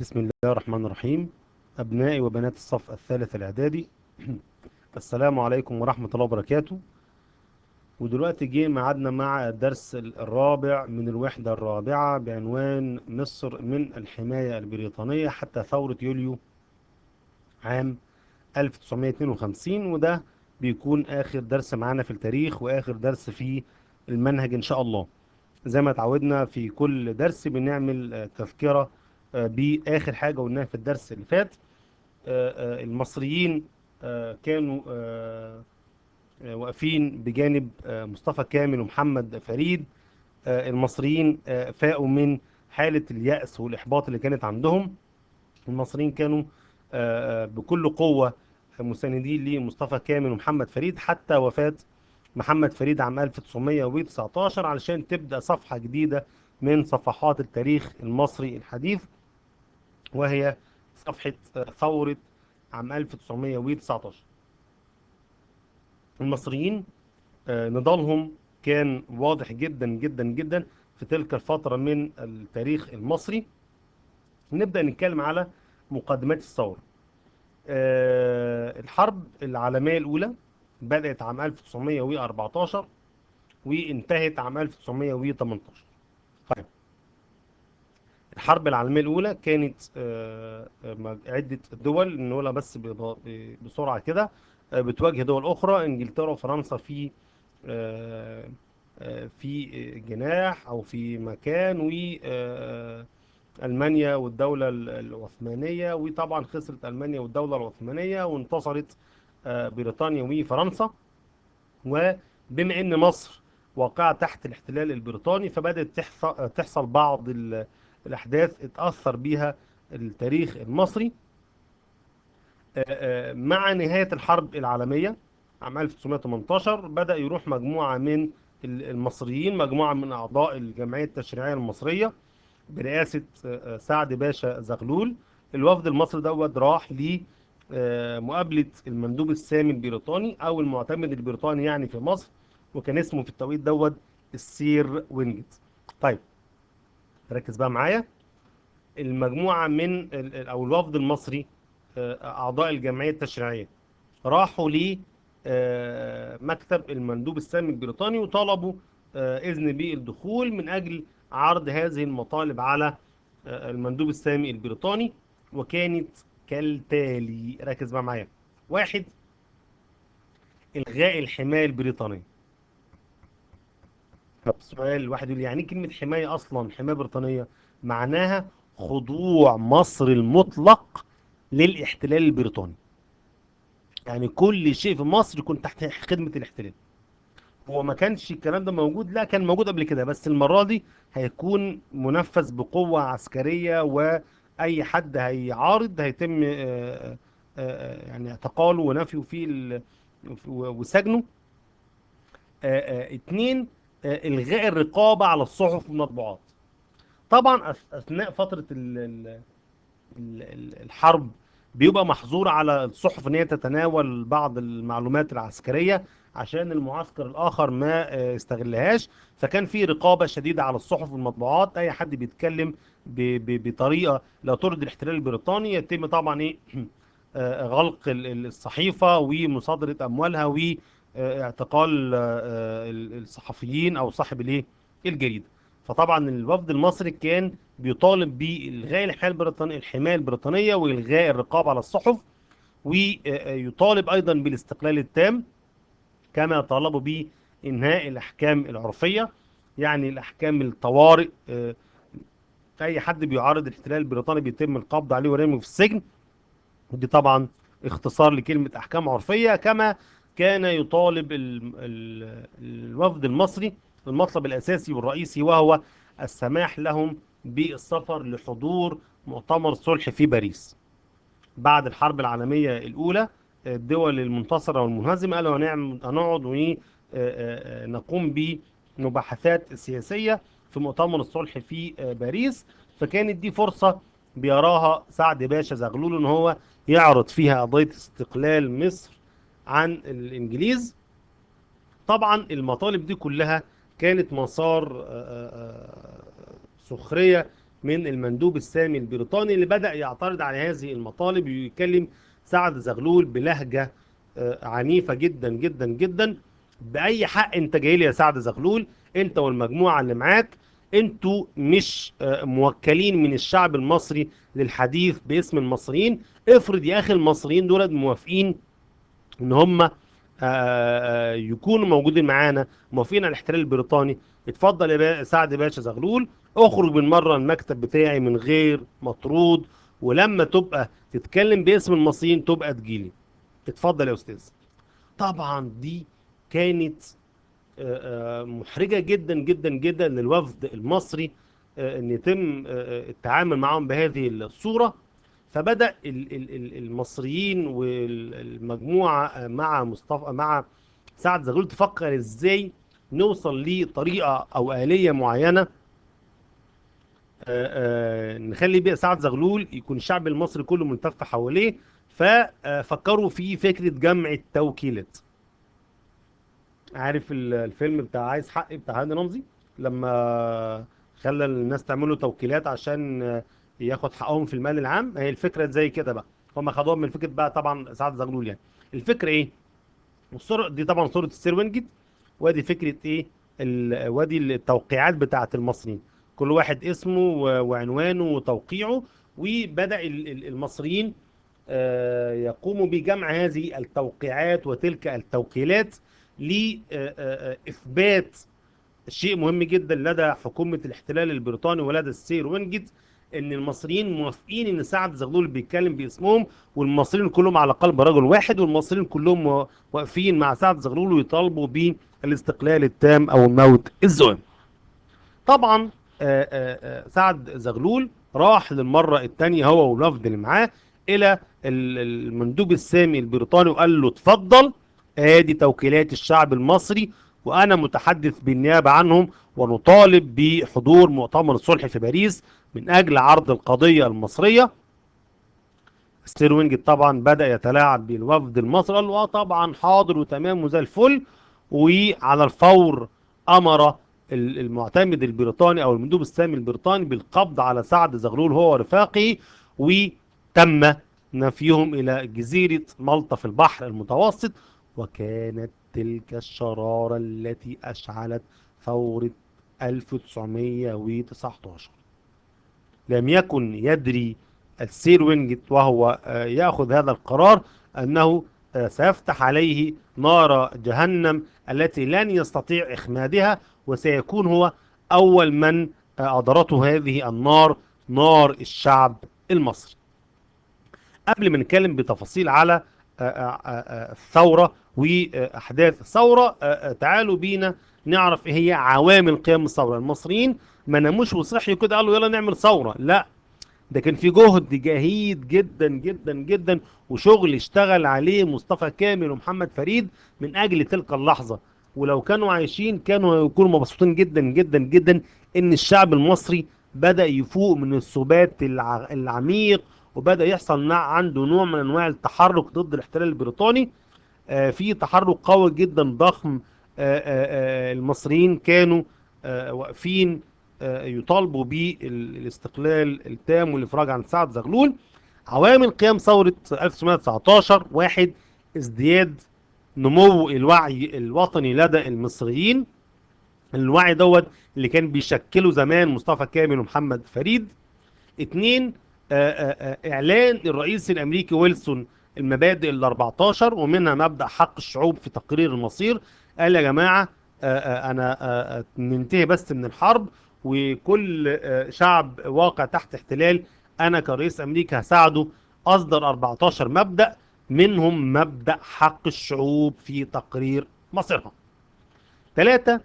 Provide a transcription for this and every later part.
بسم الله الرحمن الرحيم. أبنائي وبنات الصف الثالث الإعدادي السلام عليكم ورحمة الله وبركاته. ودلوقتي جه ميعادنا مع الدرس الرابع من الوحدة الرابعة بعنوان مصر من الحماية البريطانية حتى ثورة يوليو عام 1952، وده بيكون آخر درس معانا في التاريخ وآخر درس في المنهج إن شاء الله. زي ما اتعودنا في كل درس بنعمل تذكرة بآخر حاجة قلناها في الدرس اللي فات. المصريين كانوا واقفين بجانب مصطفى كامل ومحمد فريد. المصريين فاقوا من حالة اليأس والإحباط اللي كانت عندهم. المصريين كانوا بكل قوة مساندين لمصطفى كامل ومحمد فريد حتى وفاة محمد فريد عام 1919، علشان تبدأ صفحة جديدة من صفحات التاريخ المصري الحديث، وهي صفحة ثورة عام 1919. المصريين نضالهم كان واضح جدا جدا جدا في تلك الفترة من التاريخ المصري. نبدأ نتكلم على مقدمات الثورة. الحرب العالمية الأولى بدأت عام 1914 وانتهت عام 1918. طيب، الحرب العالمية الأولى كانت عدة دول نقولها بس بسرعة كده. بتواجه دول أخرى، إنجلترا وفرنسا في في جناح أو في مكان، وألمانيا والدولة العثمانية. وطبعا خسرت ألمانيا والدولة العثمانية وانتصرت بريطانيا وفرنسا. وبما ان مصر واقعة تحت الاحتلال البريطاني، فبدأت تحصل بعض الأحداث اتأثر بيها التاريخ المصري. مع نهاية الحرب العالمية عام 1918 بدأ يروح مجموعة من المصريين، مجموعة من أعضاء الجمعية التشريعية المصرية برئاسة سعد باشا زغلول. الوفد المصري دوت راح لمقابلة المندوب السامي البريطاني أو المعتمد البريطاني يعني في مصر، وكان اسمه في التوقيت دوت السير وينجت. طيب، ركز بقى معايا. المجموعة من أو الوفد المصري أعضاء الجمعية التشريعية راحوا لمكتب المندوب السامي البريطاني وطلبوا إذن بالدخول من أجل عرض هذه المطالب على المندوب السامي البريطاني. وكانت كالتالي، ركز بقى معايا. واحد، إلغاء الحماية البريطانية. طب سؤال، الواحد يقول يعني إيه كلمة حماية أصلا؟ حماية بريطانية معناها خضوع مصر المطلق للاحتلال البريطاني، يعني كل شيء في مصر يكون تحت خدمة الاحتلال. هو ما كانش الكلام ده موجود، لا كان موجود قبل كده، بس المرة دي هيكون منفذ بقوة عسكرية، وأي حد هيعارض هيتم يعني اعتقاله ونفيه فيه وسجنه. اتنين، إلغاء الرقابة على الصحف والمطبوعات. طبعا أثناء فترة الحرب بيبقى محظور على الصحف ان هي تتناول بعض المعلومات العسكرية عشان المعسكر الاخر ما يستغلهاش. فكان في رقابة شديدة على الصحف والمطبوعات، اي حد بيتكلم بطريقة لا ترضي الاحتلال البريطاني يتم طبعا ايه غلق الصحيفة ومصادرة اموالها واعتقال الصحفيين او صاحب الايه الجريدة. فطبعا الوفد المصري كان بيطالب بإلغاء الحماية البريطانية وإلغاء الرقابة على الصحف، ويطالب أيضا بالاستقلال التام، كما طالبوا بإنهاء الأحكام العرفية، يعني الأحكام الطوارئ. أي حد بيعارض الاحتلال البريطاني بيتم القبض عليه ورميه في السجن. ودي طبعا اختصار لكلمة أحكام عرفية. كما كان يطالب الوفد المصري المطلب الأساسي والرئيسي، وهو السماح لهم بالسفر لحضور مؤتمر صلح في باريس. بعد الحرب العالمية الأولى الدول المنتصرة والمنهزمة قالوا هنقعد ونقوم بمباحثات سياسية في مؤتمر الصلح في باريس. فكانت دي فرصة بيراها سعد باشا زغلول ان هو يعرض فيها قضية استقلال مصر عن الإنجليز. طبعا المطالب دي كلها كانت مسار سخرية من المندوب السامي البريطاني اللي بدأ يعترض على هذه المطالب، ويكلم سعد زغلول بلهجة عنيفة جدا جدا جدا. بأي حق انت جاي لي يا سعد زغلول؟ انت والمجموعة اللي معاك انتوا مش موكلين من الشعب المصري للحديث باسم المصريين. افرض يا اخي المصريين دول موافقين ان هم يكونوا موجودين معانا، موافقين على الاحتلال البريطاني، اتفضل يا سعد باشا زغلول، اخرج من مره المكتب بتاعي من غير مطرود، ولما تبقى تتكلم باسم المصريين تبقى تجيلي. اتفضل يا استاذ. طبعا دي كانت محرجه جدا جدا جدا للوفد المصري، ان يتم التعامل معهم بهذه الصوره. فبدأ المصريين والمجموعة مع مصطفى مع سعد زغلول تفكر ازاي نوصل لطريقة او آلية معينة نخلي بيها سعد زغلول يكون الشعب المصري كله ملتف حواليه. ففكروا في فكرة جمع التوكيلات. عارف الفيلم بتاع عايز حقي بتاع هاني رمزي، لما خلى الناس تعملوا توكيلات عشان ياخد حقهم في المال العام؟ هي الفكره زي كده بقى. هم خدوها من فكره بقى طبعا سعد زغلول يعني. الفكره ايه؟ الصوره دي طبعا صوره السير وينجد، وادي فكره ايه، وادي التوقيعات بتاعه المصريين، كل واحد اسمه وعنوانه وتوقيعه. وبدأ المصريين يقوموا بجمع هذه التوقيعات وتلك التوكيلات لإثبات شيء مهم جدا لدى حكومة الاحتلال البريطاني ولدى السير وينجت، ان المصريين موافقين ان سعد زغلول بيتكلم باسمهم، والمصريين كلهم على قلب رجل واحد، والمصريين كلهم واقفين مع سعد زغلول ويطالبوا بالاستقلال التام او الموت الزؤام. طبعا سعد زغلول راح للمرة الثانية هو والوفد اللي معاه الى المندوب السامي البريطاني وقال له اتفضل، ادي توكيلات الشعب المصري وانا متحدث بالنيابة عنهم، ونطالب بحضور مؤتمر الصلح في باريس من اجل عرض القضية المصرية. ستير وينجت طبعا بدأ يتلاعب بالوفد المصري، قال له اه طبعا حاضر وتمام وزي الفل. وعلى الفور امر المعتمد البريطاني او المندوب السامي البريطاني بالقبض على سعد زغلول هو ورفاقه، وتم نفيهم الى جزيرة مالطا في البحر المتوسط. وكانت تلك الشرارة التي اشعلت ثورة 1919. لم يكن يدري السير وينجت وهو يأخذ هذا القرار أنه سيفتح عليه نار جهنم التي لن يستطيع إخمادها، وسيكون هو أول من أضرته هذه النار، نار الشعب المصري. قبل ما نتكلم بتفاصيل على الثورة وأحداث الثورة، تعالوا بينا نعرف إيه هي عوامل قيام الثورة. المصريين ما ناموش وصحيوا كده قالوا يلا نعمل ثورة، لا، ده كان في جهد جهيد جدا جدا جدا وشغل اشتغل عليه مصطفى كامل ومحمد فريد من اجل تلك اللحظة. ولو كانوا عايشين كانوا يكونوا مبسوطين جدا جدا جدا ان الشعب المصري بدأ يفوق من السبات العميق، وبدأ يحصل عنده نوع من انواع التحرك ضد الاحتلال البريطاني. في تحرك قوي جدا ضخم. المصريين كانوا واقفين يطالبوا بالاستقلال التام والافراج عن سعد زغلول. عوامل قيام ثورة 1919: واحد، ازدياد نمو الوعي الوطني لدى المصريين، الوعي دوت اللي كان بيشكله زمان مصطفى كامل ومحمد فريد. اتنين، اعلان الرئيس الامريكي ويلسون المبادئ ال 14 ومنها مبدأ حق الشعوب في تقرير المصير. قال يا جماعة انا ننتهي بس من الحرب، وكل شعب واقع تحت احتلال انا كرئيس امريكا هساعده. اصدر 14 مبدأ، منهم مبدأ حق الشعوب في تقرير مصيرها. ثلاثة،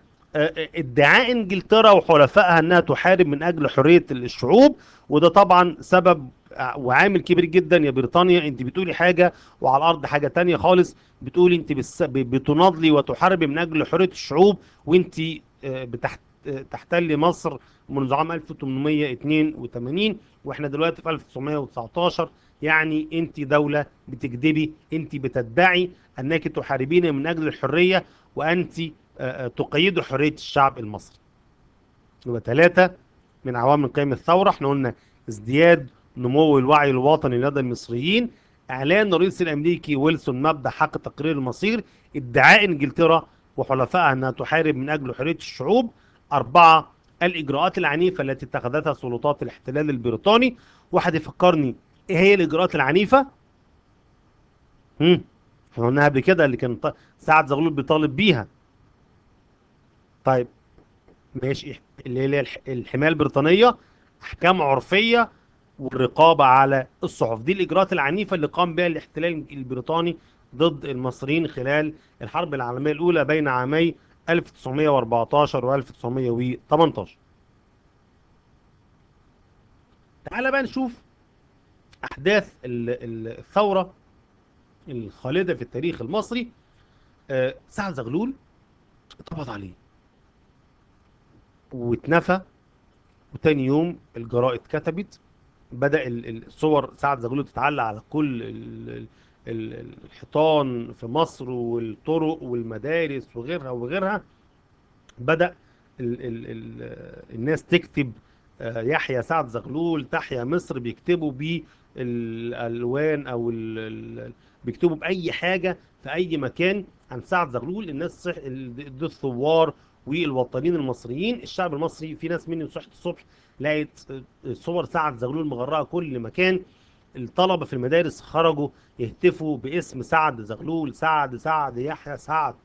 ادعاء انجلترا وحلفائها انها تحارب من اجل حرية الشعوب، وده طبعا سبب وعامل كبير جدا. يا بريطانيا انت بتقولي حاجة وعلى الارض حاجة تانية خالص، بتقولي انت بتناضلي وتحاربي من اجل حرية الشعوب، وانت تحتلي مصر منذ عام 1882 واحنا دلوقتي في 1919. يعني انت دولة بتكذبي، انت بتدعي انك تحاربين من اجل الحرية وانت تقيد حرية الشعب المصري. يبقى ثلاثة، من عوامل قيام الثورة. احنا قلنا ازدياد نمو الوعي الوطني لدى المصريين، اعلان الرئيس الامريكي ويلسون مبدأ حق تقرير المصير، ادعاء انجلترا وحلفائها انها تحارب من اجل حرية الشعوب. 4، الاجراءات العنيفة التي اتخذتها سلطات الاحتلال البريطاني. واحد يفكرني ايه هي الاجراءات العنيفة؟ احنا قلناها قبل كده، اللي كان سعد زغلول بيطالب بيها. طيب ماشي، اللي هي الحماية البريطانية، احكام عرفية، والرقابة على الصحف. دي الإجراءات العنيفة اللي قام بها الاحتلال البريطاني ضد المصريين خلال الحرب العالمية الأولى بين عامي 1914 و 1918. تعال بقى نشوف أحداث الثورة الخالدة في التاريخ المصري. سعد زغلول اتقبض عليه واتنفى، وتاني يوم الجرائد كتبت، بدأ الصور سعد زغلول تتعلق على كل الحيطان في مصر والطرق والمدارس وغيرها وغيرها. بدأ الناس تكتب يحيى سعد زغلول، تحيا مصر، بيكتبوا بالالوان او بيكتبوا باي حاجه في اي مكان عن سعد زغلول. الناس دي الثوار والوطنيين المصريين، الشعب المصري، في ناس منهم صحت الصبح لقيت صور سعد زغلول مغرقه كل مكان. الطلبه في المدارس خرجوا يهتفوا باسم سعد زغلول، سعد سعد يحيى سعد.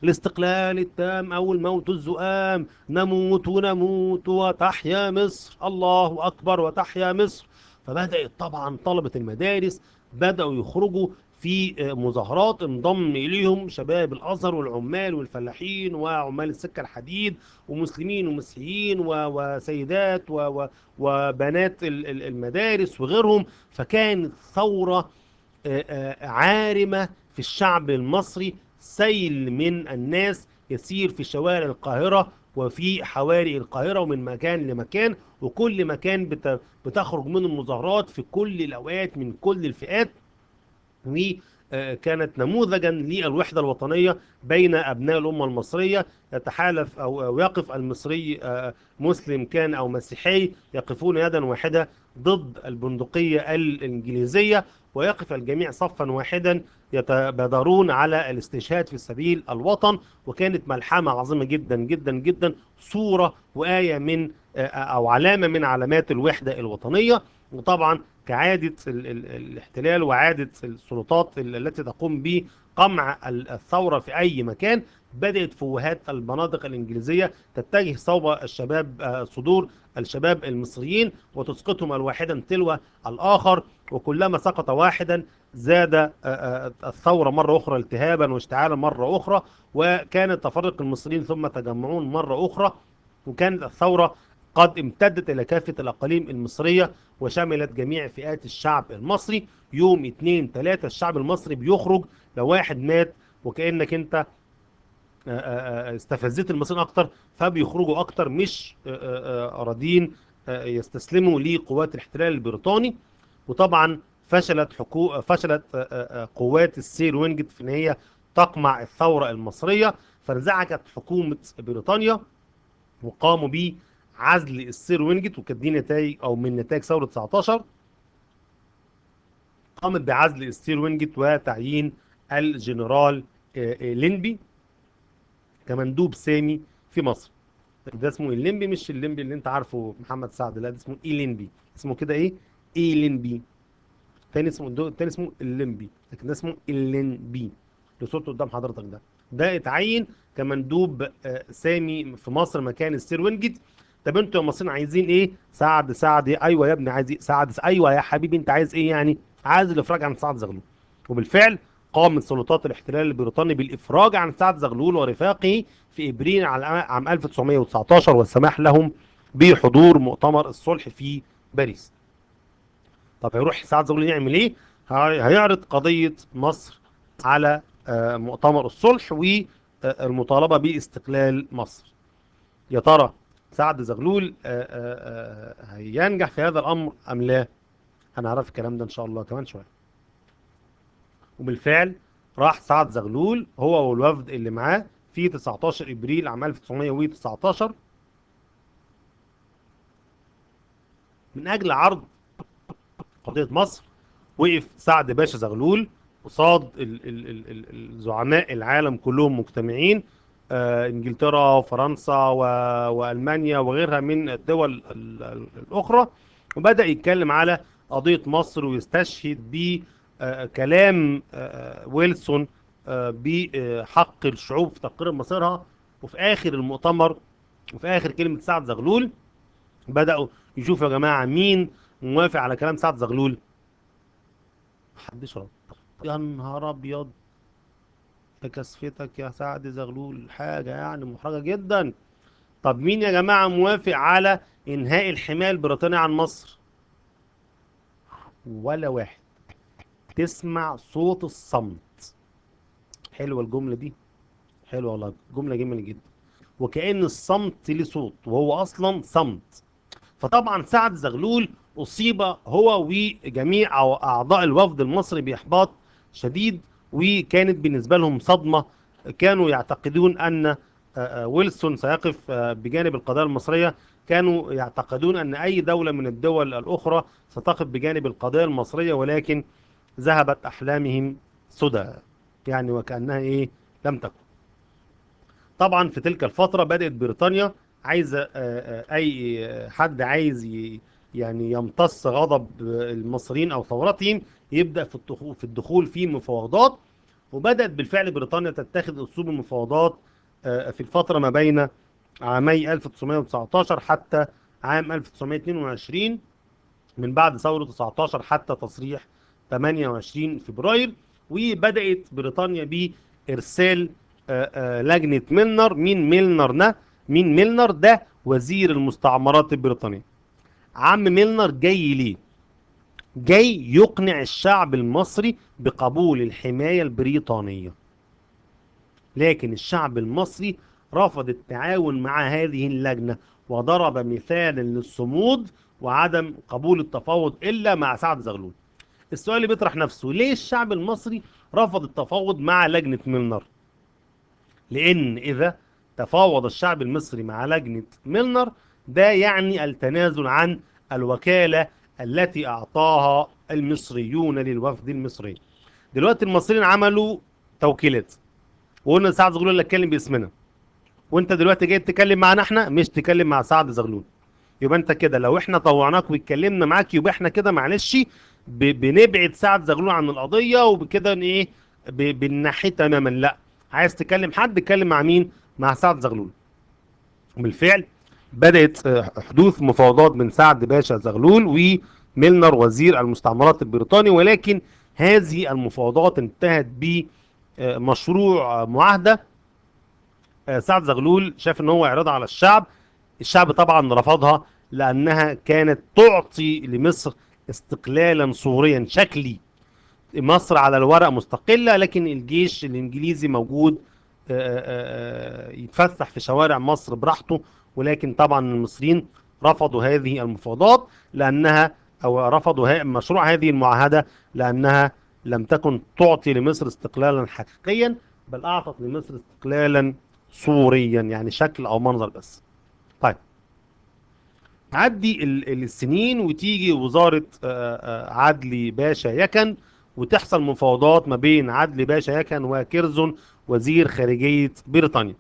الاستقلال التام أو الموت الزؤام، نموت ونموت وتحيا مصر، الله أكبر وتحيا مصر. فبدأت طبعا طلبة المدارس بدأوا يخرجوا في مظاهرات، انضم إليهم شباب الأزهر والعمال والفلاحين وعمال السكة الحديد ومسلمين ومسيحيين وسيدات وبنات المدارس وغيرهم. فكانت ثورة عارمة في الشعب المصري. سيل من الناس يسير في شوارع القاهرة وفي حواري القاهرة ومن مكان لمكان، وكل مكان بتخرج منه المظاهرات في كل الأوقات من كل الفئات. وكانت نموذجا للوحدة الوطنية بين أبناء الأمة المصرية. يتحالف أو يقف المصري مسلم كان أو مسيحي، يقفون يدا واحدة ضد البندقية الإنجليزية، ويقف الجميع صفا واحدا يتبادرون على الاستشهاد في سبيل الوطن. وكانت ملحمة عظيمة جدا جدا جدا، صورة وآية من أو علامة من علامات الوحدة الوطنية. وطبعا كعادة الاحتلال وعادة السلطات التي تقوم بقمع الثورة في أي مكان، بدأت فوهات البنادق الإنجليزية تتجه صوب الشباب، صدور الشباب المصريين، وتسقطهم الواحدا تلو الآخر. وكلما سقط واحدا زاد الثورة مرة أخرى التهابا واشتعالا مرة أخرى، وكان تفرق المصريين ثم تجمعون مرة أخرى. وكانت الثورة قد امتدت إلى كافة الأقاليم المصرية وشملت جميع فئات الشعب المصري. يوم 2 3 الشعب المصري بيخرج، لو واحد مات وكأنك انت استفزت المصريين اكتر فبيخرجوا اكتر، مش راضين يستسلموا لقوات الاحتلال البريطاني. وطبعا فشلت قوات السير وينجت في ان هي تقمع الثورة المصرية، فانزعجت حكومة بريطانيا وقاموا بعزل السير وينجت. وكانت دي نتائج او من نتائج ثورة 19. قامت بعزل السير وينجت وتعيين الجنرال لينبي كمندوب سامي في مصر. ده اسمه الليمبي، مش الليمبي اللي انت عارفه محمد سعد، لا ده اسمه لينبي، اسمه كده لينبي. التاني اسمه الليمبي، لكن ده اسمه اللينبي اللي صورته قدام حضرتك ده. ده اتعين كمندوب سامي في مصر مكان السير وينجت. طب انتوا يا مصريين عايزين ايه؟ سعد ايه؟ ايوه يا ابني عايز ايه؟ ايوه يا حبيبي انت عايز ايه يعني؟ عايز الافراج عن سعد زغلول. وبالفعل قامت سلطات الاحتلال البريطاني بالافراج عن سعد زغلول ورفاقه في ابريل عام 1919، والسماح لهم بحضور مؤتمر الصلح في باريس. طب هيروح سعد زغلول يعمل ايه؟ هيعرض قضية مصر على مؤتمر الصلح والمطالبة باستقلال مصر. يا ترى سعد زغلول هينجح في هذا الأمر أم لا؟ هنعرف الكلام ده إن شاء الله كمان شوية. وبالفعل راح سعد زغلول هو والوفد اللي معاه في 19 إبريل عام 1919 من اجل عرض قضيه مصر وقف سعد باشا زغلول قصاد الزعماء العالم كلهم مجتمعين، انجلترا وفرنسا والمانيا وغيرها من الدول الاخرى، وبدأ يتكلم على قضية مصر ويستشهد بكلام ويلسون بحق الشعوب في تقرير مصيرها. وفي اخر المؤتمر وفي اخر كلمة سعد زغلول بدأوا يشوفوا يا جماعة مين موافق على كلام سعد زغلول. محدش رد. يا نهار ابيض يا كسفتك يا سعد زغلول، حاجة يعني محرجة جدا. طب مين يا جماعة موافق على انهاء الحماية البريطانية عن مصر؟ ولا واحد. تسمع صوت الصمت. حلوة الجملة دي، حلوة والله، جملة جميلة جدا. وكأن الصمت ليه صوت وهو اصلا صمت. فطبعا سعد زغلول اصيب هو وجميع اعضاء الوفد المصري باحباط شديد، وكانت بالنسبه لهم صدمه. كانوا يعتقدون ان ويلسون سيقف بجانب القضيه المصريه، كانوا يعتقدون ان اي دوله من الدول الاخرى ستقف بجانب القضيه المصريه، ولكن ذهبت احلامهم سدى، يعني وكانها ايه، لم تكن. طبعا في تلك الفترة بدأت بريطانيا عايزة أي حد عايز يعني يمتص غضب المصريين أو ثورتهم يبدأ في الدخول في مفاوضات. وبدأت بالفعل بريطانيا تتخذ أسلوب المفاوضات في الفترة ما بين عامي 1919 حتى عام 1922، من بعد ثورة 19 حتى تصريح 28 فبراير. وبدأت بريطانيا بإرسال لجنة ميلنر. مين ميلنر ده؟ وزير المستعمرات البريطانية. عم ميلنر جاي ليه؟ جاي يقنع الشعب المصري بقبول الحماية البريطانية، لكن الشعب المصري رفض التعاون مع هذه اللجنة، وضرب مثالا للصمود وعدم قبول التفاوض إلا مع سعد زغلول. السؤال اللي بيطرح نفسه، ليه الشعب المصري رفض التفاوض مع لجنة ميلنر؟ لأن إذا تفاوض الشعب المصري مع لجنة ميلنر ده يعني التنازل عن الوكالة التي أعطاها المصريون للوفد المصري. دلوقتي المصريين عملوا توكيلات، وقلنا سعد زغلول اللي اتكلم باسمنا، وانت دلوقتي جاي تتكلم معانا احنا، مش تتكلم مع سعد زغلول. يبقى انت كده لو احنا طوعناك واتكلمنا معاك يبقى احنا كده معلش بنبعد سعد زغلول عن القضيه، وبكده ايه، بننحيه تماما. لا، عايز تكلم حد اتكلم مع مين؟ مع سعد زغلول. وبالفعل بدات حدوث مفاوضات بين سعد باشا زغلول وميلنر وزير المستعمرات البريطاني، ولكن هذه المفاوضات انتهت بمشروع معاهده. سعد زغلول شاف ان هو يعرضها على الشعب. الشعب طبعا رفضها لانها كانت تعطي لمصر استقلالا صوريا شكلي. مصر على الورق مستقلة، لكن الجيش الانجليزي موجود يتفسح في شوارع مصر براحته. ولكن طبعا المصريين رفضوا هذه المفاوضات لانها، او رفضوا مشروع هذه المعاهدة لانها لم تكن تعطي لمصر استقلالا حقيقيا، بل اعطت لمصر استقلالا صوريا، يعني شكل او منظر بس. طيب، تعدي السنين وتيجي وزارة عدلي باشا يكن، وتحصل مفاوضات ما بين عدلي باشا يكن وكيرزون وزير خارجية بريطانيا.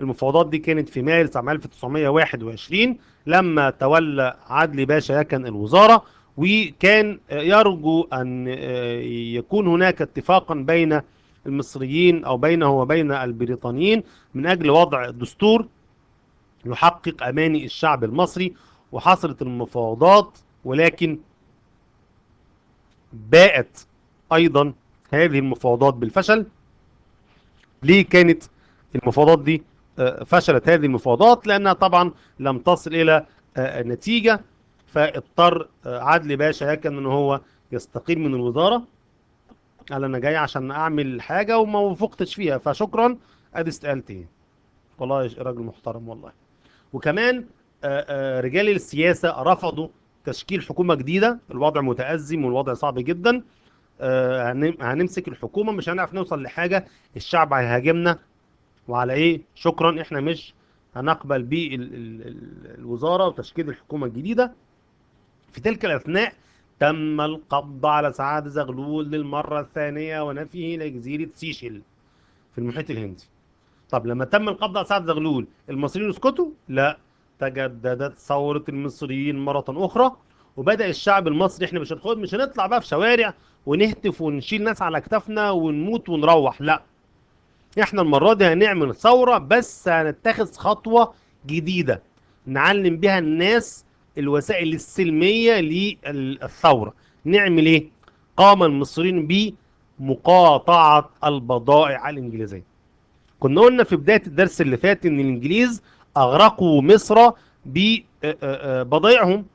المفاوضات دي كانت في مارس عام 1921 لما تولى عدلي باشا يكن الوزارة، وكان يرجو أن يكون هناك اتفاقا بين المصريين أو بينه وبين البريطانيين من أجل وضع دستور يحقق أماني الشعب المصري. وحصلت المفاوضات، ولكن باءت أيضا هذه المفاوضات بالفشل. ليه كانت المفاوضات دي فشلت هذه المفاوضات؟ لأنها طبعا لم تصل إلى نتيجة. فاضطر عدلي باشا يكن ان هو يستقيل من الوزارة. قال انا جاي عشان اعمل حاجة وما وفقتش فيها، فشكرا، ادي استقالتي. والله راجل محترم والله. وكمان رجال السياسة رفضوا تشكيل حكومة جديدة. الوضع متأزم والوضع صعب جدا. هنمسك الحكومة مش هنعرف نوصل لحاجة، الشعب هيهاجمنا، وعلى ايه؟ شكرا، احنا مش هنقبل بالوزارة وتشكيل الحكومة الجديدة. في تلك الأثناء تم القبض على سعد زغلول للمرة الثانية ونفيه إلى جزيرة سيشل في المحيط الهندي. طب لما تم القبض على سعد زغلول المصريين يسكتوا؟ لا، تجددت ثورة المصريين مرة أخرى، وبدأ الشعب المصري، احنا مش هنطلع بقى في شوارع ونهتف ونشيل ناس على كتافنا ونموت ونروح، لا، احنا المرة دي هنعمل ثورة، بس هنتخذ خطوة جديدة نعلم بها الناس الوسائل السلمية للثورة. نعمل ايه؟ قام المصريين بمقاطعة البضائع الإنجليزية. كنا قلنا في بداية الدرس اللي فات ان الانجليز اغرقوا مصر ببضائعهم،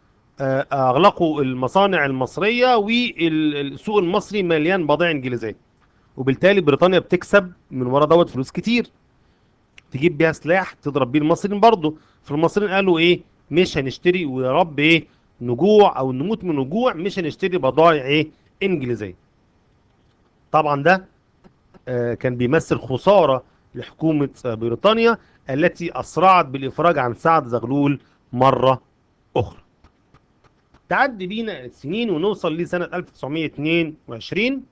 اغلقوا المصانع المصرية، والسوق المصري مليان بضائع انجليزية، وبالتالي بريطانيا بتكسب من ورا دوت فلوس كتير، تجيب بيها سلاح تضرب بيه المصريين برضه. فالمصريين قالوا ايه؟ مش هنشتري، ويا رب ايه نجوع او نموت من الجوع، مش هنشتري بضائع ايه انجليزية. طبعا ده كان بيمثل خسارة لحكومة بريطانيا التي أسرعت بالإفراج عن سعد زغلول مرة أخرى. تعدي بينا السنين ونوصل لسنة 1922.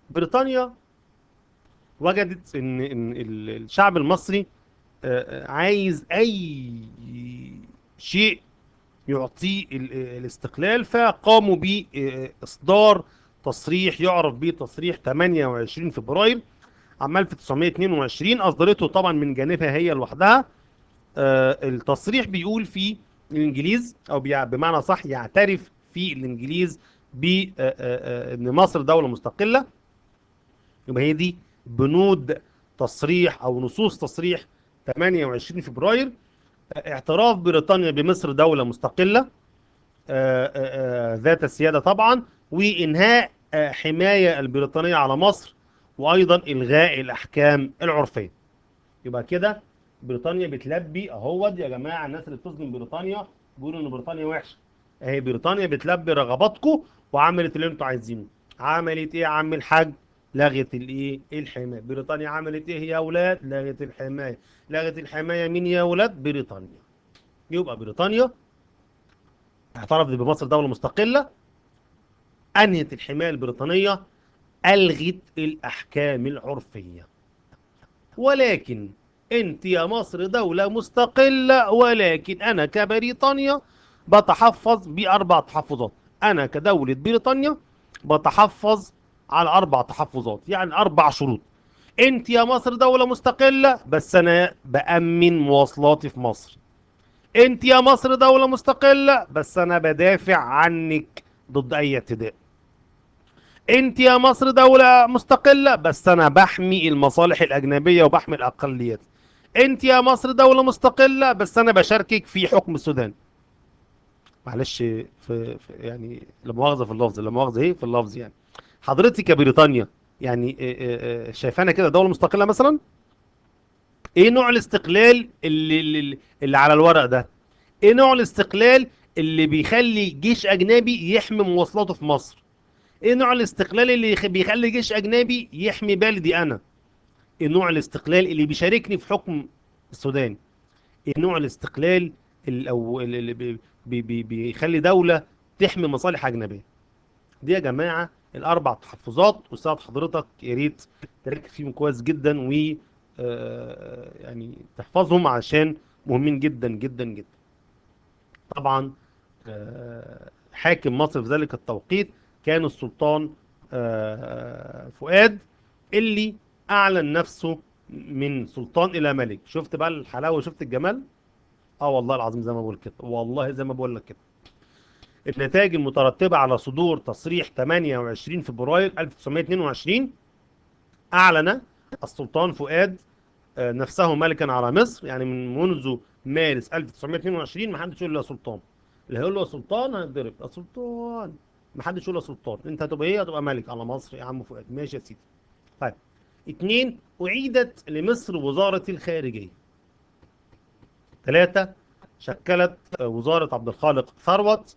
بريطانيا وجدت إن الشعب المصري عايز أي شيء يعطيه الاستقلال، فقاموا بإصدار تصريح يعرف به تصريح 28 فبراير عام 1922. أصدرته طبعا من جانبها هي لوحدها. التصريح بيقول فيه الإنجليز، أو بمعنى صح يعترف فيه الإنجليز بأن مصر دولة مستقلة. يبقى هي دي بنود تصريح أو نصوص تصريح 28 فبراير. اعتراف بريطانيا بمصر دولة مستقلة ذات السيادة طبعا، وإنهاء حماية البريطانية على مصر، وأيضا إلغاء الأحكام العرفية. يبقى كده بريطانيا بتلبي اهوت يا جماعة. الناس اللي بتظلم بريطانيا بيقولوا إن بريطانيا وحشة، اهي بريطانيا بتلبي رغباتكم وعملت اللي انتوا عايزينه. عملت ايه يا عم الحاج؟ لغت الايه الحماية. بريطانيا عملت ايه يا اولاد؟ لغت الحماية. لغت الحماية مين يا اولاد؟ بريطانيا. يبقى بريطانيا اعترفت بمصر دولة مستقلة، أنهت الحماية البريطانية، ألغت الأحكام العرفية. ولكن أنت يا مصر دولة مستقلة، ولكن أنا كبريطانيا بتحفظ بأربع تحفظات. أنا كدولة بريطانيا بتحفظ على أربع تحفظات، يعني أربع شروط. أنت يا مصر دولة مستقلة، بس أنا بأمن مواصلاتي في مصر. أنت يا مصر دولة مستقلة، بس أنا بدافع عنك ضد أي اعتداء. انت يا مصر دولة مستقلة، بس انا بحمي المصالح الاجنبية وبحمي الاقليات. انت يا مصر دولة مستقلة، بس انا بشاركك في حكم السودان. معلش يعني لا مؤاخذة في اللفظ، لا مؤاخذة ايه في اللفظ، يعني حضرتك يا بريطانيا يعني شايفانا كده دولة مستقلة مثلا؟ ايه نوع الاستقلال اللي على الورق ده؟ ايه نوع الاستقلال اللي بيخلي جيش اجنبي يحمي مواصلاته في مصر؟ ايه نوع الاستقلال اللي بيخلي جيش اجنبي يحمي بلدي انا؟ ايه نوع الاستقلال اللي بيشاركني في حكم السودان؟ ايه نوع الاستقلال اللي بيخلي دولة تحمي مصالح اجنبية؟ دي يا جماعة الاربع تحفظات، واستاذ حضرتك يا ريت تركز فيهم كويس جدا، و يعني تحفظهم عشان مهمين جدا جدا جدا. طبعا حاكم مصر في ذلك التوقيت كان السلطان فؤاد، اللي اعلن نفسه من سلطان الى ملك. شفت بقى الحلاوه، شفت الجمال؟ اه والله العظيم زي ما بقول كده، والله زي ما بقول لك كده. النتائج المترتبه على صدور تصريح 28 فبراير 1922: اعلن السلطان فؤاد نفسه ملكا على مصر. يعني من منذ مارس 1922 ما حدش يقول له يا سلطان. اللي هيقول له يا سلطان هيتضرب. يا سلطان ما حدش يقول له يا سلطان. انت هتبقى ايه؟ هتبقى ملك على مصر يا عم فؤاد. ماشي يا سيدي. طيب. اتنين، أعيدت لمصر وزارة الخارجية. ثلاثة، شكلت وزارة عبد الخالق ثروت.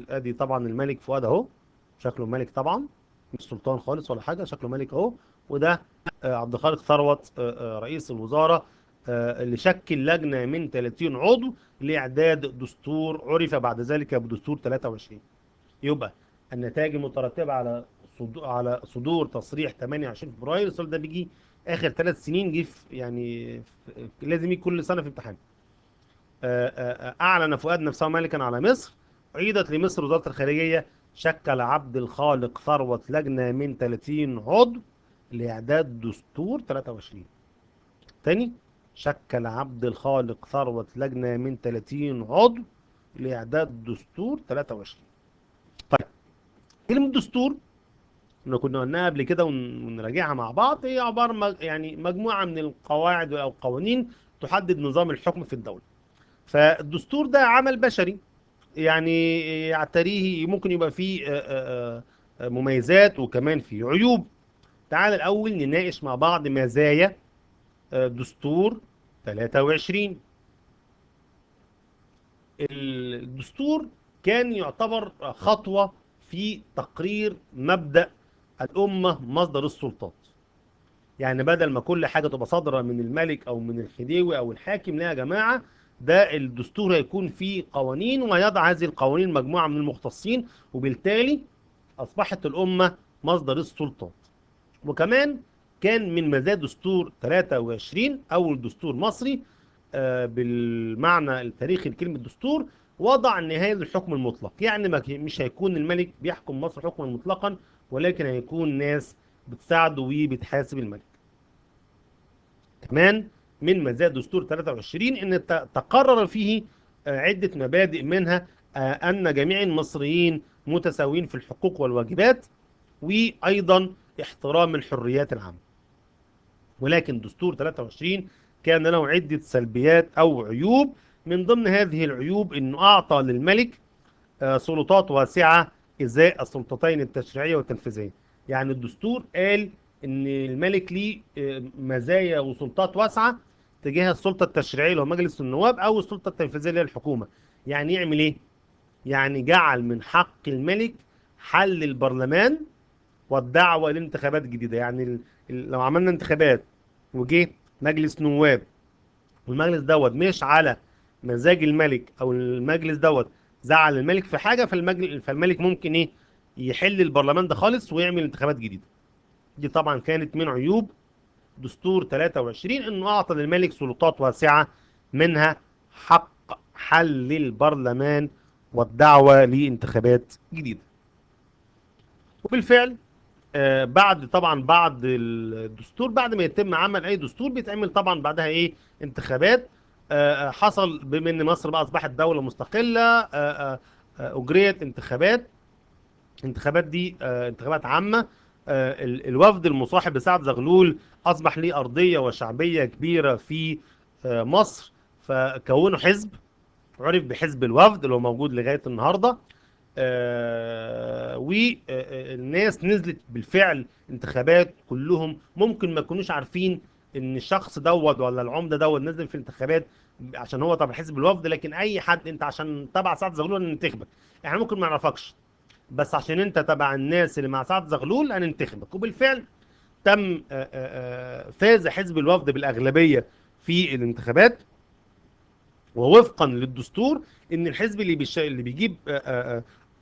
ادي طبعا الملك فؤاد اهو، شكله ملك طبعا، مش سلطان خالص ولا حاجة، شكله ملك اهو. وده عبد الخالق ثروت رئيس الوزارة. اللي شكل لجنة من 30 عضو لإعداد دستور عرف بعد ذلك بدستور 23. يبقى النتائج المترتبة على صدور تصريح 28 فبراير. السؤال ده بيجي آخر 3 سنين، جه لازم يجي كل سنة في امتحان. أعلن فؤاد نفسه ملكا على مصر. عيدت لمصر وزارة الخارجية. شكل عبد الخالق ثروت لجنة من 30 عضو لإعداد دستور 23. تاني، شكل عبد الخالق ثروت لجنة من 30 عضو لإعداد دستور 23. طيب، كلمة دستور اللي كنا قلناها قبل كده ونراجعها مع بعض، هي عبارة يعني مجموعة من القواعد أو القوانين تحدد نظام الحكم في الدولة. فالدستور ده عمل بشري، يعني يعتريه ممكن يبقى فيه مميزات وكمان فيه عيوب. تعال الأول نناقش مع بعض مزايا دستور 23. الدستور كان يعتبر خطوة في تقرير مبدأ الأمة مصدر السلطات. يعني بدل ما كل حاجة تبقى صادرة من الملك أو من الخديوي أو الحاكم، لا يا جماعة، ده الدستور هيكون فيه قوانين، ويضع هذه القوانين مجموعة من المختصين، وبالتالي أصبحت الأمة مصدر السلطات. وكمان كان من مزايا دستور 23 أول دستور مصري بالمعنى التاريخي لكلمة دستور، وضع نهاية الحكم المطلق. يعني مش هيكون الملك بيحكم مصر حكما مطلقا، ولكن هيكون ناس بتساعده وبتحاسب الملك. كمان من مزايا دستور 23 ان تقرر فيه عدة مبادئ، منها ان جميع المصريين متساويين في الحقوق والواجبات، وايضا احترام الحريات العامة. ولكن دستور 23 كان له عدة سلبيات او عيوب. من ضمن هذه العيوب انه اعطى للملك سلطات واسعة ازاء السلطتين التشريعية والتنفيذية. يعني الدستور قال ان الملك ليه مزايا وسلطات واسعة تجاه السلطة التشريعية اللي هو مجلس النواب، او السلطة التنفيذية اللي هي الحكومة. يعني يعمل ايه؟ يعني جعل من حق الملك حل البرلمان والدعوة لانتخابات جديدة. يعني لو عملنا انتخابات وجه مجلس نواب، والمجلس دوت مش على مزاج الملك، او المجلس دوت زعل الملك في حاجة، فالملك ممكن ايه؟ يحل البرلمان ده خالص ويعمل انتخابات جديدة. دي طبعا كانت من عيوب دستور 23، انه اعطى للملك سلطات واسعة، منها حق حل البرلمان والدعوة لانتخابات جديدة. وبالفعل بعد الدستور، بعد ما يتم عمل اي دستور، بيتعمل طبعا بعدها ايه؟ انتخابات. حصل بما ان مصر بقى اصبحت دولة مستقلة، اجريت انتخابات دي انتخابات عامة. الوفد المصاحب لسعد زغلول اصبح ليه ارضية وشعبية كبيرة في مصر، فكونوا حزب عرف بحزب الوفد اللي هو موجود لغاية النهاردة. والناس نزلت بالفعل انتخابات، كلهم ممكن ما يكونوش عارفين ان الشخص دوت ولا العمده دوت نزل في الانتخابات عشان هو تبع حزب الوفد. لكن اي حد انت عشان تبع سعد زغلول هننتخبك، احنا ممكن ما نعرفكش، بس عشان انت تبع الناس اللي مع سعد زغلول هننتخبك. وبالفعل تم فاز حزب الوفد بالاغلبيه في الانتخابات. ووفقا للدستور ان الحزب اللي بيجيب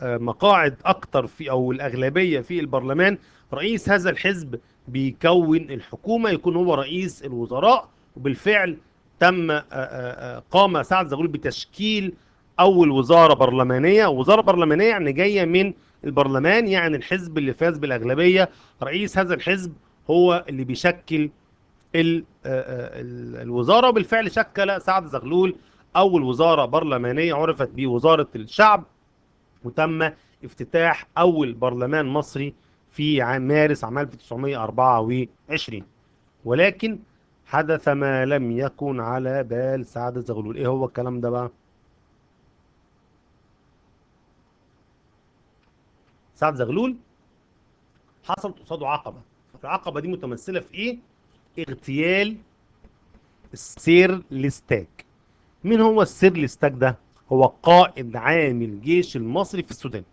مقاعد اكتر في او الاغلبيه في البرلمان، رئيس هذا الحزب بيكون الحكومه، يكون هو رئيس الوزراء. وبالفعل تم قام سعد زغلول بتشكيل اول وزاره برلمانيه. وزاره برلمانيه يعني جايه من البرلمان، يعني الحزب اللي فاز بالاغلبيه رئيس هذا الحزب هو اللي بيشكل الوزاره. وبالفعل شكل سعد زغلول أول وزارة برلمانية عرفت بوزارة الشعب، وتم افتتاح أول برلمان مصري في مارس عام 1924. ولكن حدث ما لم يكن على بال سعد زغلول. إيه هو الكلام ده بقى؟ سعد زغلول حصلت قصاده عقبة. العقبة دي متمثلة في إيه؟ اغتيال السير لستاك. مين هو السير لستاك ده؟ هو قائد عام الجيش المصري في السودان،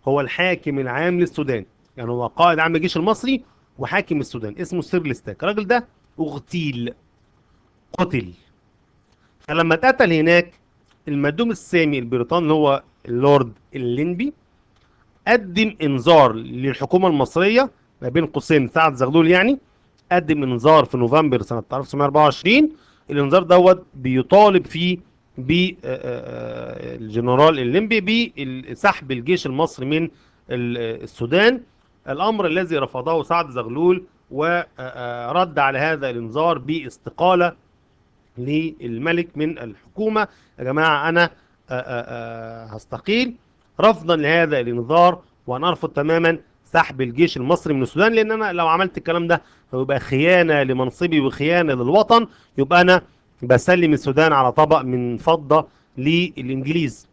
هو الحاكم العام للسودان. يعني هو قائد عام الجيش المصري وحاكم السودان، اسمه سير لستاك. الراجل ده اغتيل، قتل. فلما اتقتل هناك، المندوب السامي البريطاني اللي هو اللورد اللينبي قدم انذار للحكومه المصريه، ما بين قوسين سعد زغلول يعني، قدم انذار في نوفمبر سنه 1924. الانذار دوت بيطالب فيه بالجنرال الليمبي بسحب الجيش المصري من السودان، الامر الذي رفضه سعد زغلول، ورد على هذا الانذار باستقاله للملك من الحكومه. يا جماعه انا هستقيل رفضا لهذا الانذار، وانا ارفض تماما سحب الجيش المصري من السودان، لان انا لو عملت الكلام ده هيبقى خيانه لمنصبي وخيانه للوطن، يبقى انا بسلم السودان على طبق من فضه للانجليز.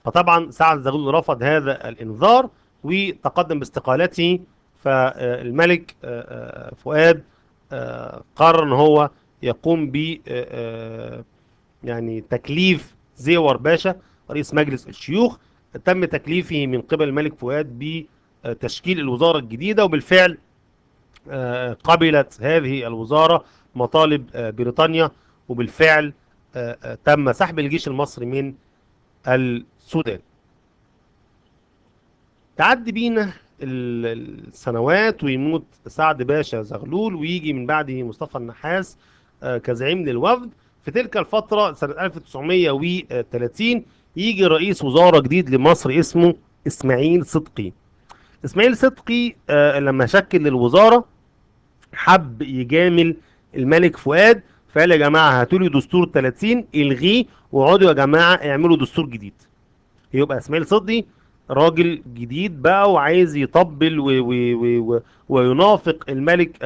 فطبعا سعد زغلول رفض هذا الانذار وتقدم باستقالته. فالملك فؤاد قرر ان هو يقوم ب يعني تكليف زيور باشا رئيس مجلس الشيوخ. تم تكليفه من قبل الملك فؤاد بتشكيل الوزارة الجديدة، وبالفعل قبلت هذه الوزارة مطالب بريطانيا، وبالفعل تم سحب الجيش المصري من السودان. تعدي بينا السنوات ويموت سعد باشا زغلول، ويجي من بعده مصطفى النحاس كزعيم للوفد. في تلك الفترة سنة 1930 يجي رئيس وزارة جديد لمصر اسمه إسماعيل صدقي. إسماعيل صدقي لما شكل الوزارة حب يجامل الملك فؤاد، فقال يا جماعة هاتوا لي دستور 30 الغيه، واقعدوا يا جماعة اعملوا دستور جديد. يبقى اسماعيل صدقي راجل جديد بقى وعايز يطبل وينافق الملك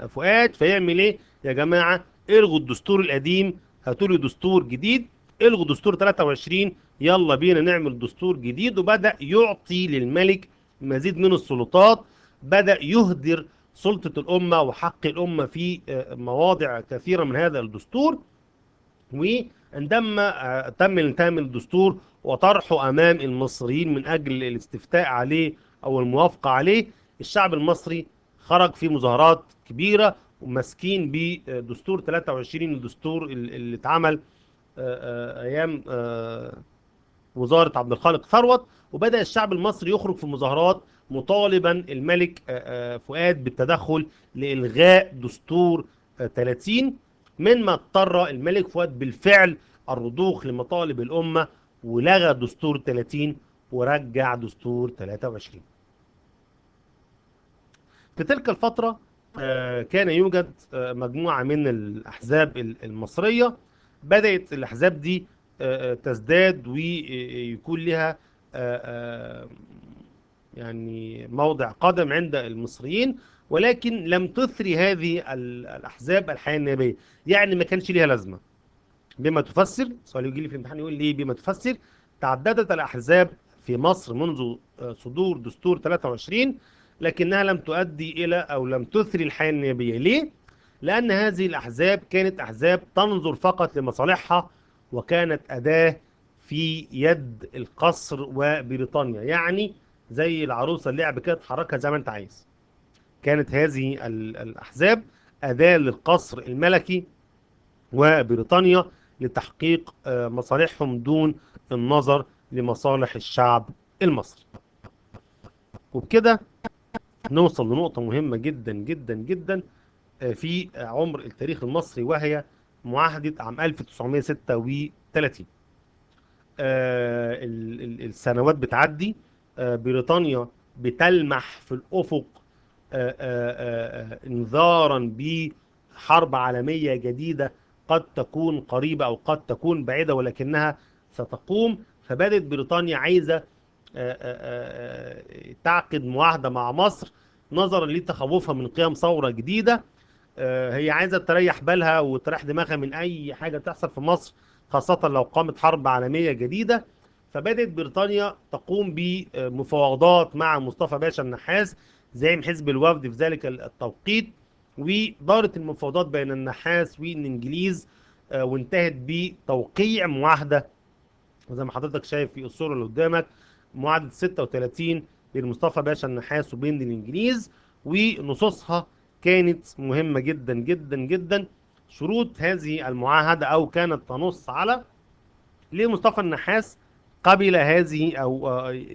فؤاد، فيعمل ايه يا جماعه؟ الغوا الدستور القديم، هاتوا لي دستور جديد. الغوا دستور 23، يلا بينا نعمل دستور جديد. وبدأ يعطي للملك مزيد من السلطات، بدأ يهدر سلطة الأمة وحق الأمة في مواضع كثيرة من هذا الدستور. وعندما تم التئام الدستور وطرحه امام المصريين من اجل الاستفتاء عليه او الموافقه عليه، الشعب المصري خرج في مظاهرات كبيره وماسكين بدستور 23، الدستور اللي اتعمل ايام وزاره عبد الخالق ثروت. وبدا الشعب المصري يخرج في مظاهرات مطالبا الملك فؤاد بالتدخل لالغاء دستور 30، مما اضطر الملك فؤاد بالفعل الرضوخ لمطالب الامه ولغى دستور 30 ورجع دستور 23. في تلك الفتره كان يوجد مجموعه من الاحزاب المصريه. بدات الاحزاب دي تزداد ويكون لها يعني موضع قدم عند المصريين، ولكن لم تثري هذه الأحزاب الحياة النيابية، يعني ما كانش ليها لازمة. بما تفسر سؤال يجي لي في الامتحان يقول لي بما تفسر تعددت الأحزاب في مصر منذ صدور دستور 23، لكنها لم تؤدي إلى أو لم تثري الحياة النيابية. ليه؟ لأن هذه الأحزاب كانت أحزاب تنظر فقط لمصالحها، وكانت أداة في يد القصر وبريطانيا، يعني زي العروسة اللعب كده تحركها زي ما أنت عايز. كانت هذه الأحزاب أداة للقصر الملكي وبريطانيا لتحقيق مصالحهم دون النظر لمصالح الشعب المصري. وبكده نوصل لنقطة مهمة جدا جدا جدا في عمر التاريخ المصري، وهي معاهدة عام 1936. السنوات بتعدي، بريطانيا بتلمح في الأفق انذارا بحرب عالمية جديدة قد تكون قريبة أو قد تكون بعيدة، ولكنها ستقوم. فبدت بريطانيا عايزة تعقد معاهدة مع مصر نظرا لتخوفها من قيام ثورة جديدة. هي عايزة تريح بالها وتريح دماغها من أي حاجة تحصل في مصر، خاصة لو قامت حرب عالمية جديدة. فبدأت بريطانيا تقوم بمفاوضات مع مصطفى باشا النحاس زعيم حزب الوفد في ذلك التوقيت، ودارت المفاوضات بين النحاس والإنجليز وانتهت بتوقيع معاهدة زي ما حضرتك شايف في الصورة اللي قدامك، معاهدة 36 بين مصطفى باشا النحاس وبين الإنجليز. ونصوصها كانت مهمة جدا جدا جدا، شروط هذه المعاهدة أو كانت تنص على ليه مصطفى النحاس قبل هذه أو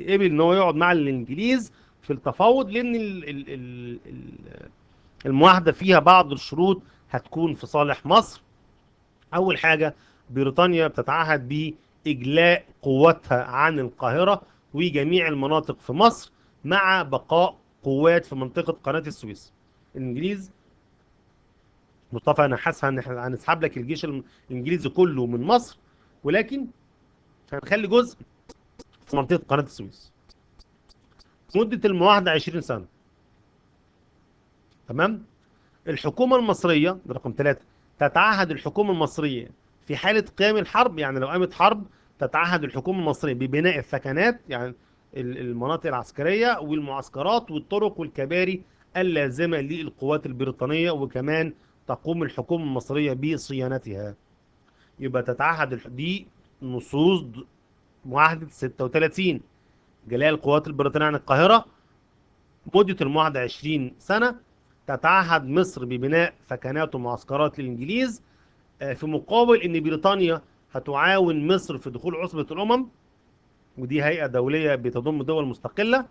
قبل إن هو يقعد مع الإنجليز في التفاوض، لأن المعاهدة فيها بعض الشروط هتكون في صالح مصر. أول حاجة، بريطانيا بتتعهد بإجلاء قواتها عن القاهرة وجميع المناطق في مصر مع بقاء قوات في منطقة قناة السويس. الإنجليز مصطفى نحاس هنسحب لك الجيش الإنجليزي كله من مصر، ولكن هنخلي جزء في منطقة قناة السويس. مدة المعاهدة 20 سنة. تمام. الحكومة المصرية، ده رقم 3، تتعهد الحكومة المصرية في حالة قيام الحرب، يعني لو قامت حرب تتعهد الحكومة المصرية ببناء الثكنات، يعني المناطق العسكرية والمعسكرات والطرق والكباري اللازمة للقوات البريطانية، وكمان تقوم الحكومة المصرية بصيانتها. يبقى تتعهد دي نصوص معاهدة 36، جلاء القوات البريطانية عن القاهرة. مدة المعاهدة 20 سنة. تتعهد مصر ببناء ثكنات ومعسكرات للإنجليز، في مقابل إن بريطانيا هتعاون مصر في دخول عصبة الأمم، ودي هيئة دولية بتضم دول مستقلة.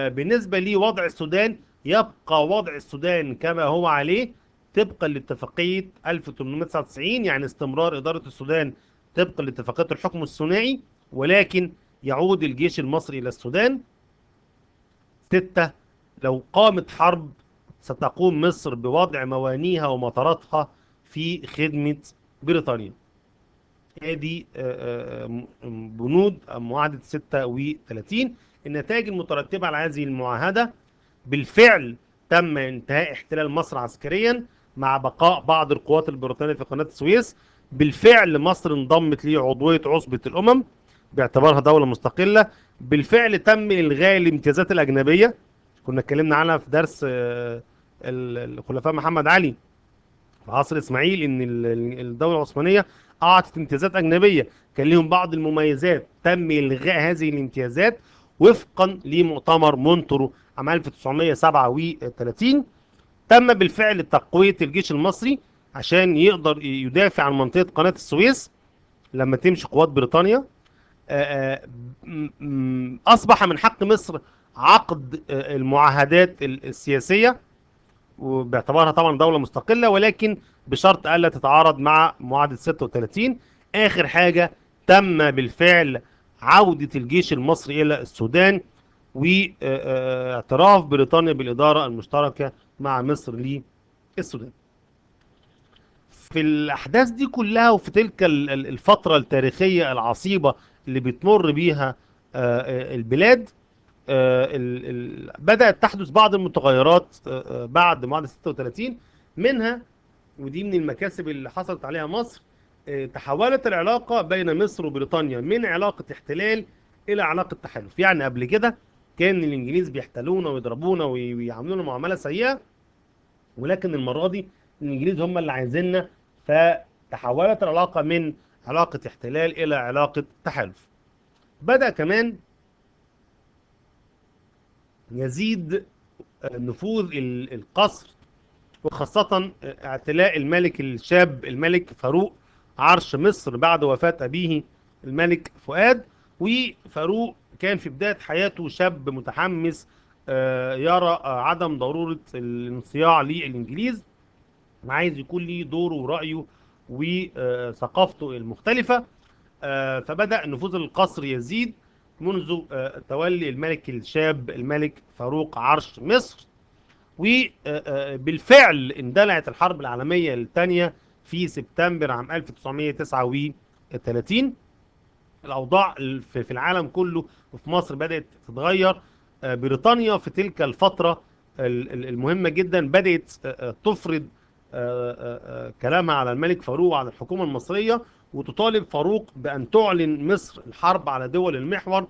بالنسبة لوضع السودان، يبقى وضع السودان كما هو عليه طبقا لاتفاقية 1899، يعني استمرار إدارة السودان طبقا لاتفاقية الحكم الثنائي، ولكن يعود الجيش المصري إلى السودان. 6، لو قامت حرب ستقوم مصر بوضع موانيها ومطاراتها في خدمة بريطانيا. هذه بنود معاهدة 36. النتائج المترتبة على هذه المعاهدة: بالفعل تم انتهاء احتلال مصر عسكريا مع بقاء بعض القوات البريطانية في قناة السويس. بالفعل مصر انضمت لعضوية عصبة الأمم باعتبارها دولة مستقلة. بالفعل تم إلغاء الامتيازات الأجنبية، كنا اتكلمنا عنها في درس الخلفاء محمد علي في عصر اسماعيل، ان الدوله العثمانيه اعطت امتيازات اجنبيه كان لهم بعض المميزات، تم الغاء هذه الامتيازات وفقا لمؤتمر مونترو عام 1937. تم بالفعل تقويه الجيش المصري عشان يقدر يدافع عن منطقه قناه السويس لما تمشي قوات بريطانيا. اصبح من حق مصر عقد المعاهدات السياسيه، وباعتبارها طبعا دولة مستقلة، ولكن بشرط ألا تتعارض مع معاهدة 36. آخر حاجة، تم بالفعل عودة الجيش المصري إلى السودان واعتراف بريطانيا بالإدارة المشتركة مع مصر للسودان. في الأحداث دي كلها وفي تلك الفترة التاريخية العصيبة اللي بتمر بيها البلاد، بدأت تحدث بعض المتغيرات بعد معاهدة 36. منها، ودي من المكاسب اللي حصلت عليها مصر، تحولت العلاقة بين مصر وبريطانيا من علاقة احتلال إلى علاقة تحالف. يعني قبل كده كان الإنجليز بيحتلونا ويضربونا ويعاملونا معاملة سيئة، ولكن المرة دي الإنجليز هم اللي عايزيننا، فتحولت العلاقة من علاقة احتلال إلى علاقة تحالف. بدأ كمان يزيد نفوذ القصر، وخاصة اعتلاء الملك الشاب الملك فاروق عرش مصر بعد وفاة أبيه الملك فؤاد. وفاروق كان في بداية حياته شاب متحمس، يرى عدم ضرورة الانصياع للإنجليز، عايز يكون ليه دوره ورأيه وثقافته المختلفة. فبدأ نفوذ القصر يزيد منذ تولي الملك الشاب الملك فاروق عرش مصر. وبالفعل اندلعت الحرب العالمية الثانية في سبتمبر عام 1939. الأوضاع في العالم كله وفي مصر بدأت تتغير. بريطانيا في تلك الفترة المهمة جدا بدأت تفرض كلامها على الملك فاروق وعلى الحكومة المصرية، وتطالب فاروق بأن تعلن مصر الحرب على دول المحور.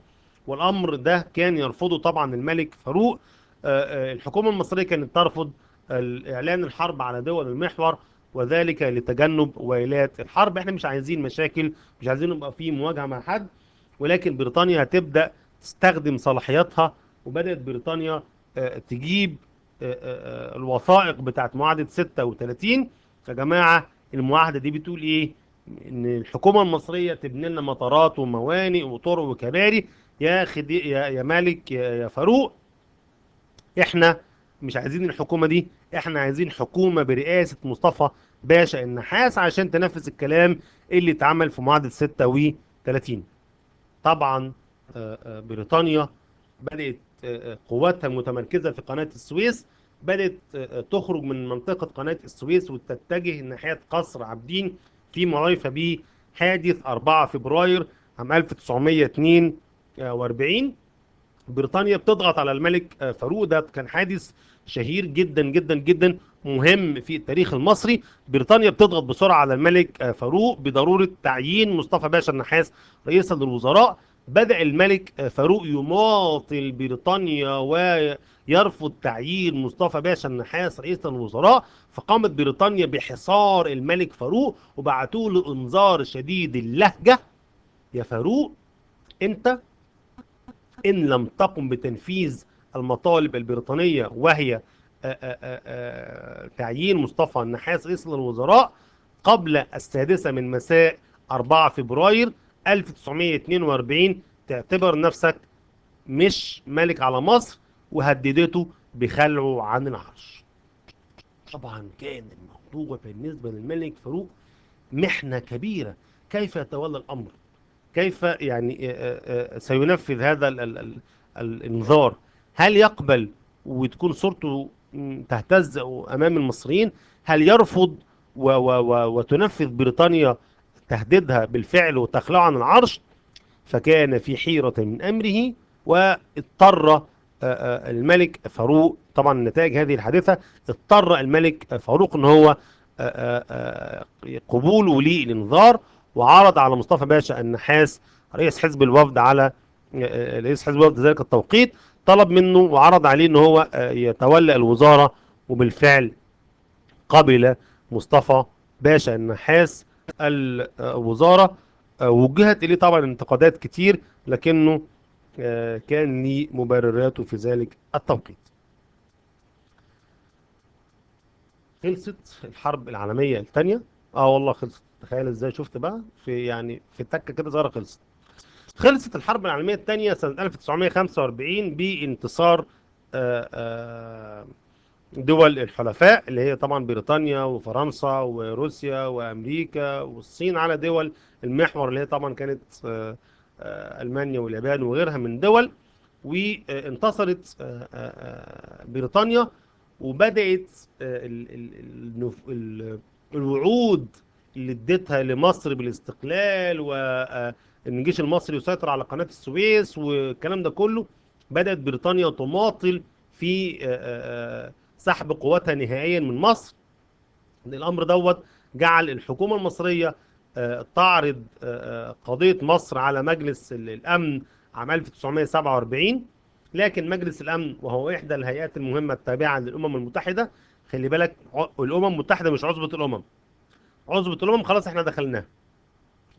والأمر ده كان يرفضه طبعا الملك فاروق. الحكومة المصرية كانت ترفض إعلان الحرب على دول المحور، وذلك لتجنب ويلات الحرب. احنا مش عايزين مشاكل، مش عايزين يبقى في مواجهة مع حد، ولكن بريطانيا هتبدأ تستخدم صلاحياتها. وبدأت بريطانيا تجيب الوثائق بتاعت معاهدة 36، يا جماعة المعاهدة دي بتقول ايه؟ ان الحكومة المصرية تبني لنا مطارات وموانئ وطرق وكباري. يا مالك يا فاروق، احنا مش عايزين الحكومة دي، احنا عايزين حكومة برئاسة مصطفى باشا النحاس عشان تنفذ الكلام اللي اتعمل في معاهدة 36. طبعا بريطانيا بدأت قواتها المتمركزة في قناة السويس بدأت تخرج من منطقة قناة السويس وتتجه ناحية قصر عابدين في مرافق بحادث 4 فبراير عام 1942. بريطانيا بتضغط على الملك فاروق. ده كان حادث شهير جدا جدا جدا، مهم في التاريخ المصري. بريطانيا بتضغط بسرعة على الملك فاروق بضرورة تعيين مصطفى باشا النحاس رئيسا للوزراء. بدأ الملك فاروق يماطل بريطانيا ويرفض تعيين مصطفى باشا النحاس رئيسا للوزراء. فقامت بريطانيا بحصار الملك فاروق وبعتوا له انذار شديد اللهجة: يا فاروق، انت إن لم تقم بتنفيذ المطالب البريطانية، وهي تعيين مصطفى النحاس رئيس الوزراء قبل 6 من مساء 4 فبراير 1942، تعتبر نفسك مش ملك على مصر، وهددته بخلعه عن العرش. طبعا كان الموضوع بالنسبة للملك فاروق محنة كبيرة. كيف يتولى الأمر؟ كيف يعني سينفذ هذا الانذار؟ هل يقبل وتكون صورته تهتز امام المصريين؟ هل يرفض وتنفذ بريطانيا تهديدها بالفعل وتخلعه عن العرش؟ فكان في حيرة من امره، واضطر الملك فاروق، طبعا نتائج هذه الحادثة، اضطر الملك فاروق ان هو قبوله للانذار، وعرض على مصطفى باشا النحاس رئيس حزب الوفد ذلك التوقيت، طلب منه وعرض عليه ان هو يتولى الوزارة. وبالفعل قبل مصطفى باشا النحاس الوزارة. وجهت اليه طبعا انتقادات كتير، لكنه كان لي مبرراته في ذلك التوقيت. خلصت الحرب العالمية الثانية. والله خلصت. تخيل ازاي، شفت بقى في يعني في تكة كده صغيرة خلصت. خلصت الحرب العالمية الثانية سنة 1945 بانتصار دول الحلفاء، اللي هي طبعا بريطانيا وفرنسا وروسيا وامريكا والصين، على دول المحور اللي هي طبعا كانت المانيا واليابان وغيرها من دول. وانتصرت بريطانيا، وبدأت الوعود اللي اديتها لمصر بالاستقلال، وان الجيش المصري يسيطر على قناة السويس والكلام ده كله، بدأت بريطانيا تماطل في سحب قواتها نهائيا من مصر. الامر دوت جعل الحكومة المصرية تعرض قضية مصر على مجلس الامن عام 1947. لكن مجلس الامن، وهو احدى الهيئات المهمة التابعة للامم المتحدة، خلي بالك الامم المتحدة مش عصبة الامم. عصبة الامم خلاص احنا دخلناها.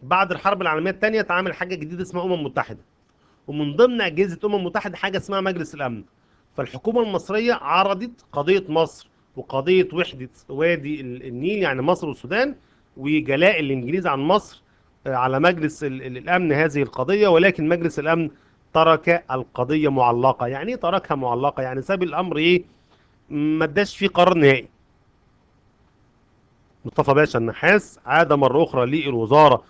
بعد الحرب العالمية الثانية اتعمل حاجة جديدة اسمها متحدة، ومن ضمن أجهزة متحدة حاجة اسمها مجلس الأمن. فالحكومة المصرية عرضت قضية مصر وقضية وحدة وادي النيل، يعني مصر والسودان، وجلاء الإنجليز عن مصر على مجلس الأمن هذه القضية. ولكن مجلس الأمن ترك القضية معلقة. يعني ايه تركها معلقة؟ يعني ساب الأمر ايه، ما اداش فيه قرار نهائي. مصطفى باشا النحاس عاد مرة أخرى للوزارة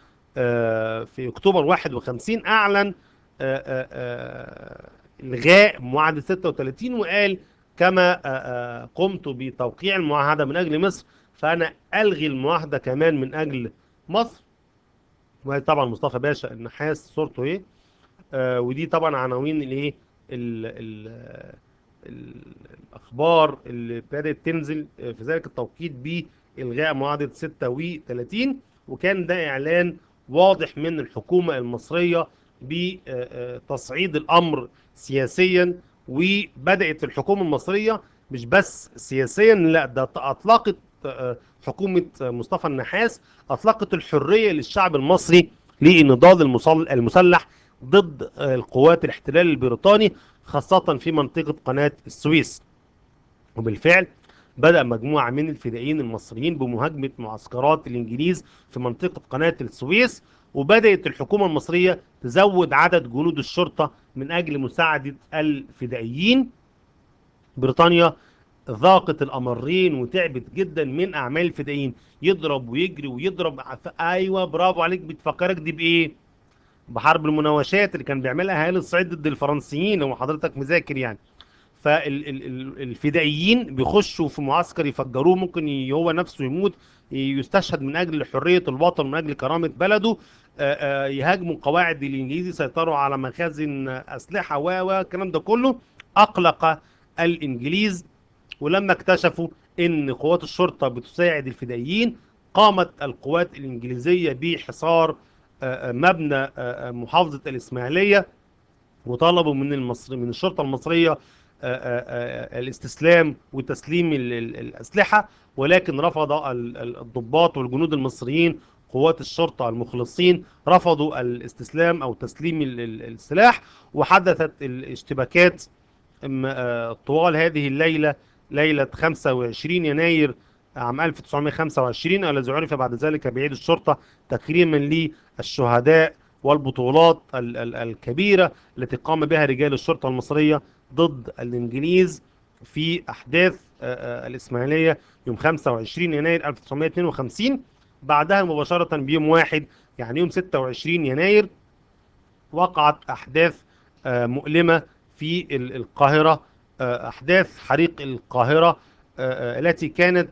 في أكتوبر 51، أعلن إلغاء معاهدة 36، وقال: كما قمت بتوقيع المعاهدة من أجل مصر، فأنا ألغي المعاهدة كمان من أجل مصر. وطبعا مصطفى باشا النحاس صورته إيه. ودي طبعا عناوين الإيه الأخبار اللي بدأت تنزل في ذلك التوقيت بإلغاء معاهدة 36. وكان ده إعلان واضح من الحكومة المصرية بتصعيد الأمر سياسيا. وبدأت الحكومة المصرية مش بس سياسيا، لا، ده أطلقت حكومة مصطفى النحاس أطلقت الحرية للشعب المصري للنضال المسلح ضد القوات الاحتلال البريطاني، خاصة في منطقة قناة السويس. وبالفعل بدأ مجموعة من الفدائيين المصريين بمهاجمة معسكرات الإنجليز في منطقة قناة السويس، وبدأت الحكومة المصرية تزود عدد جنود الشرطة من أجل مساعدة الفدائيين. بريطانيا ذاقت الأمرين وتعبت جدا من أعمال الفدائيين، يضرب ويجري ويضرب. أيوه برافو عليك، بتفكرك دي بإيه؟ بحرب المناوشات اللي كان بيعملها أهالي الصعيد ضد الفرنسيين، لو حضرتك مذاكر يعني. فالفدائيين بيخشوا في معسكر يفجروه، ممكن هو نفسه يموت، يستشهد من اجل حريه الوطن ومن اجل كرامه بلده. يهاجموا قواعد الانجليز، يسيطروا على مخازن اسلحه والكلام ده كله. اقلق الانجليز، ولما اكتشفوا ان قوات الشرطه بتساعد الفدائيين، قامت القوات الانجليزيه بحصار مبنى محافظه الاسماعيليه، وطلبوا من الشرطة المصرية الاستسلام وتسليم الأسلحة، ولكن رفض الضباط والجنود المصريين، قوات الشرطة المخلصين رفضوا الاستسلام أو تسليم السلاح. وحدثت الاشتباكات طوال هذه الليلة، ليلة 25 يناير عام 1925، الذي عرف بعد ذلك بعيد الشرطة، تكريما للشهداء والبطولات الكبيرة التي قام بها رجال الشرطة المصرية ضد الإنجليز في أحداث الإسماعيلية يوم 25 يناير 1952. بعدها مباشرة بيوم واحد، يعني يوم 26 يناير، وقعت أحداث مؤلمة في القاهرة، أحداث حريق القاهرة التي كانت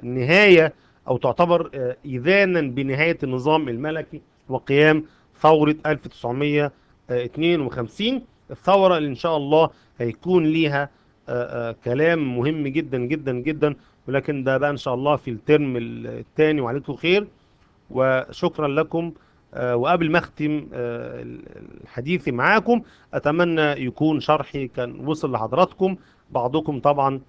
نهاية أو تعتبر إذانا بنهاية النظام الملكي وقيام ثورة 1952. الثورة اللي إن شاء الله هيكون ليها كلام مهم جدا جدا جدا، ولكن ده بقى إن شاء الله في الترم الثاني، وعليكم خير وشكرا لكم. وقبل ما اختم حديثي معاكم، اتمنى يكون شرحي كان وصل لحضراتكم. بعضكم طبعا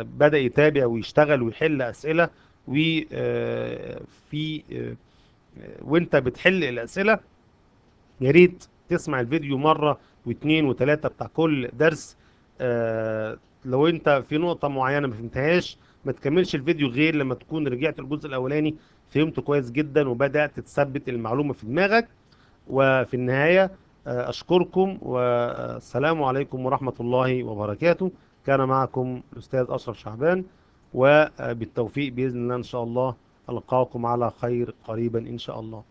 بدأ يتابع ويشتغل ويحل اسئله، وفي وانت بتحل الاسئله يا ريت تسمع الفيديو مره واثنين وثلاثه بتاع كل درس. لو انت في نقطه معينه ما فهمتهاش، ما تكملش الفيديو غير لما تكون رجعت الجزء الاولاني فهمته كويس جدا وبدأت تثبت المعلومة في دماغك. وفي النهاية أشكركم، والسلام عليكم ورحمة الله وبركاته. كان معكم الأستاذ أشرف شعبان، وبالتوفيق بإذن الله إن شاء الله ألقاكم على خير قريبا إن شاء الله.